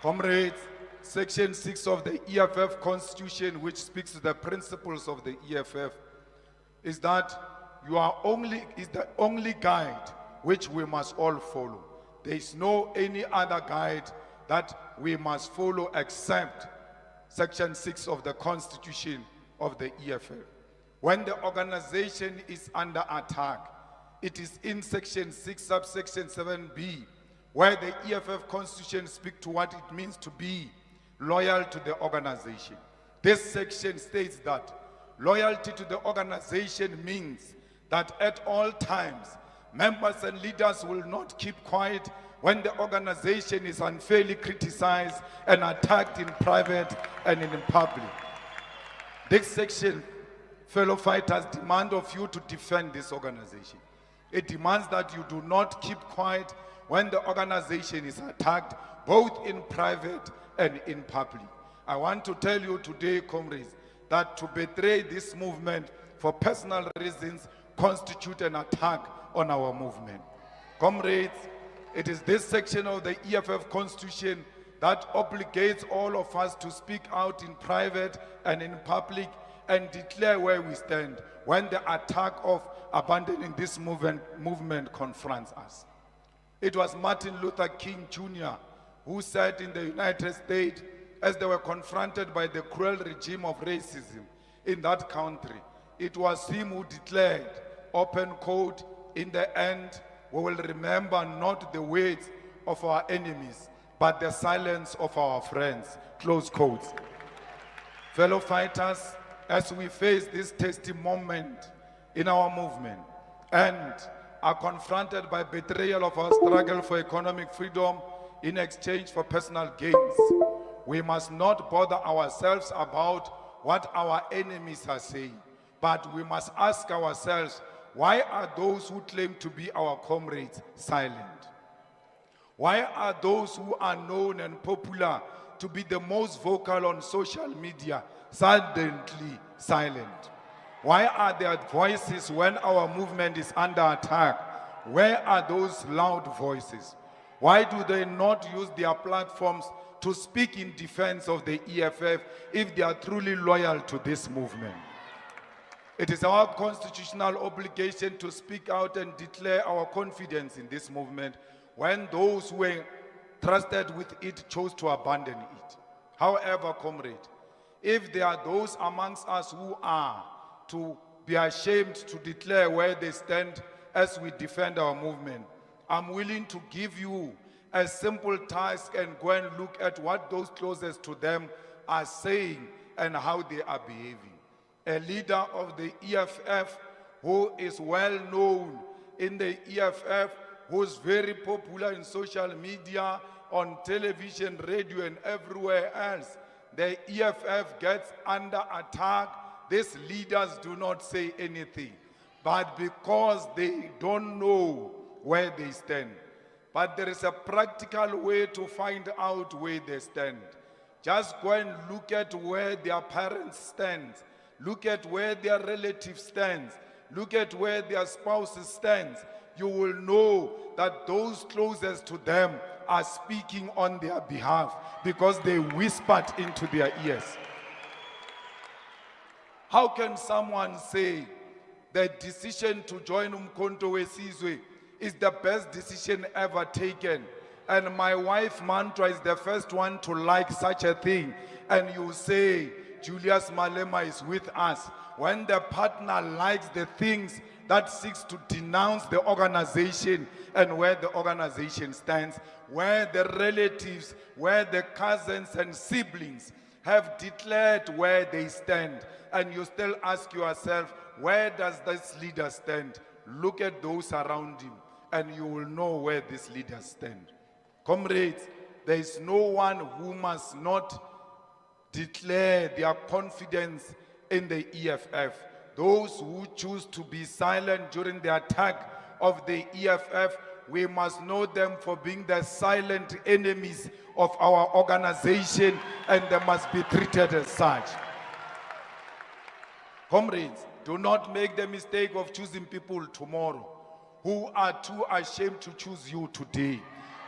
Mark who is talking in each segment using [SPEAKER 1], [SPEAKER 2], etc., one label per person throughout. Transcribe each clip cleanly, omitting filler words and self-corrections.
[SPEAKER 1] Comrades, Section 6 of the EFF Constitution, which speaks to the principles of the EFF, is that is the only guide which we must all follow. There is no any other guide that we must follow except Section 6 of the Constitution of the EFF. When the organization is under attack, it is in Section 6, subsection 7b, where the EFF Constitution speaks to what it means to be loyal to the organization. This section states that loyalty to the organization means that at all times, members and leaders will not keep quiet when the organization is unfairly criticized and attacked in private and in public. This section, fellow fighters, demand of you to defend this organization. It demands that you do not keep quiet when the organization is attacked, both in private and in public. I want to tell you today, comrades, that to betray this movement for personal reasons constitute an attack on our movement. Comrades, it is this section of the EFF Constitution that obligates all of us to speak out in private and in public and declare where we stand when the attack of abandoning this movement confronts us. It was Martin Luther King Jr. who said in the United States, as they were confronted by the cruel regime of racism in that country, it was him who declared, open quote, in the end, we will remember not the words of our enemies, but the silence of our friends, close quotes. Fellow fighters, as we face this testy moment in our movement and are confronted by betrayal of our struggle for economic freedom in exchange for personal gains, we must not bother ourselves about what our enemies are saying, but we must ask ourselves, why are those who claim to be our comrades silent? Why are those who are known and popular to be the most vocal on social media suddenly silent? Why are their voices when our movement is under attack? Where are those loud voices? Why do they not use their platforms to speak in defense of the EFF if they are truly loyal to this movement? It is our constitutional obligation to speak out and declare our confidence in this movement when those who were trusted with it chose to abandon it. However, comrade, if there are those amongst us who are to be ashamed to declare where they stand as we defend our movement, I'm willing to give you a simple task and go and look at what those closest to them are saying and how they are behaving. A leader of the EFF who is well known in the EFF, who's very popular in social media, on television, radio, and everywhere else. The EFF gets under attack. These leaders do not say anything, but because they don't know where they stand. But there is a practical way to find out where they stand. Just go and look at where their parents stand. Look at where their relatives stand. Look at where their spouses stand. You will know that those closest to them are speaking on their behalf because they whispered into their ears. How can someone say the decision to join Umkhonto weSizwe is the best decision ever taken, and my wife Mantra is the first one to like such a thing, and you say Julius Malema is with us, when the partner likes the things that seeks to denounce the organization and where the organization stands, where the relatives, where the cousins and siblings have declared where they stand, and you still ask yourself, where does this leader stand? Look at those around him, and you will know where these leaders stand. Comrades, there is no one who must not declare their confidence in the EFF. Those who choose to be silent during the attack of the EFF, we must know them for being the silent enemies of our organization, and they must be treated as such. Comrades, do not make the mistake of choosing people tomorrow who are too ashamed to choose you today.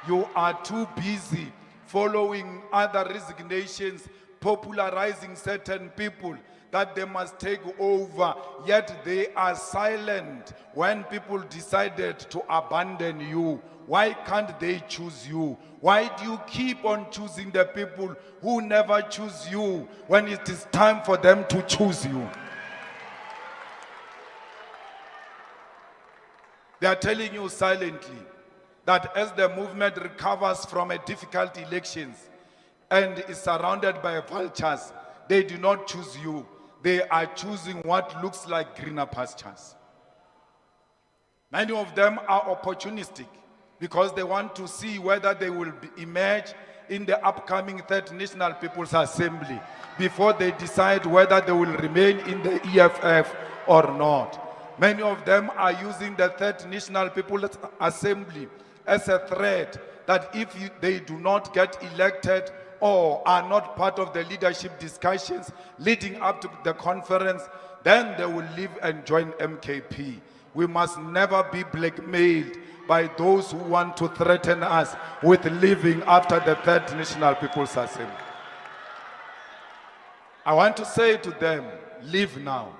[SPEAKER 1] You are too busy following other resignations, popularizing certain people that they must take over, yet they are silent when people decided to abandon you. Why can't they choose you? Why do you keep on choosing the people who never choose you when it is time for them to choose you? They are telling you silently that as the movement recovers from a difficult elections and is surrounded by vultures, they do not choose you. They are choosing what looks like greener pastures. Many of them are opportunistic because they want to see whether they will emerge in the upcoming Third National People's Assembly before they decide whether they will remain in the EFF or not. Many of them are using the Third National People's Assembly as a threat that if they do not get elected or are not part of the leadership discussions leading up to the conference, then they will leave and join MKP. We must never be blackmailed by those who want to threaten us with leaving after the Third National People's Assembly. I want to say to them, leave now.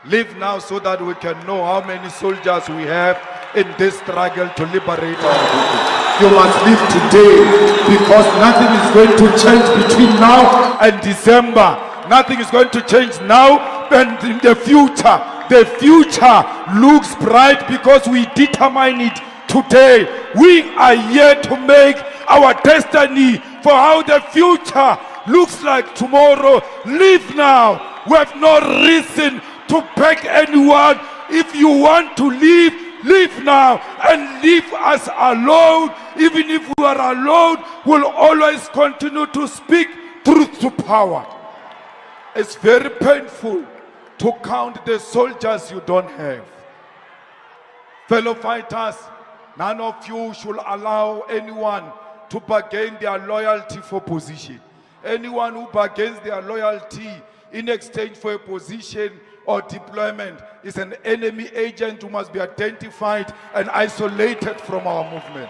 [SPEAKER 1] Leave now so that we can know how many soldiers we have in this struggle to liberate our people. You must leave today because nothing is going to change between now and December. Nothing is going to change now and in the future. The future looks bright because we determine it today. We are here to make our destiny for how the future looks like tomorrow. Leave now. We have no reason to beg anyone. If you want to leave, leave now and leave us alone. Even if we are alone, we'll always continue to speak truth to power. It's very painful to count the soldiers you don't have. Fellow fighters, none of you should allow anyone to bargain their loyalty for position. Anyone who bargains their loyalty in exchange for a position or deployment is an enemy agent who must be identified and isolated from our movement.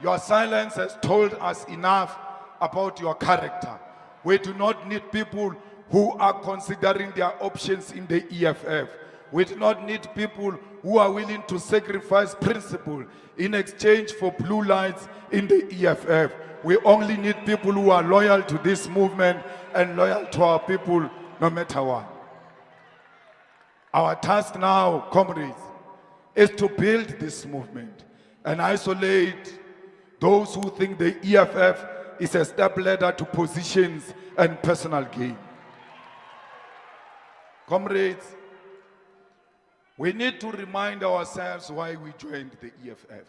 [SPEAKER 1] Your silence has told us enough about your character. We do not need people who are considering their options in the EFF. We do not need people who are willing to sacrifice principle in exchange for blue lights in the EFF. We only need people who are loyal to this movement and loyal to our people no matter what. Our task now, comrades, is to build this movement and isolate those who think the EFF is a step ladder to positions and personal gain. Comrades, we need to remind ourselves why we joined the EFF.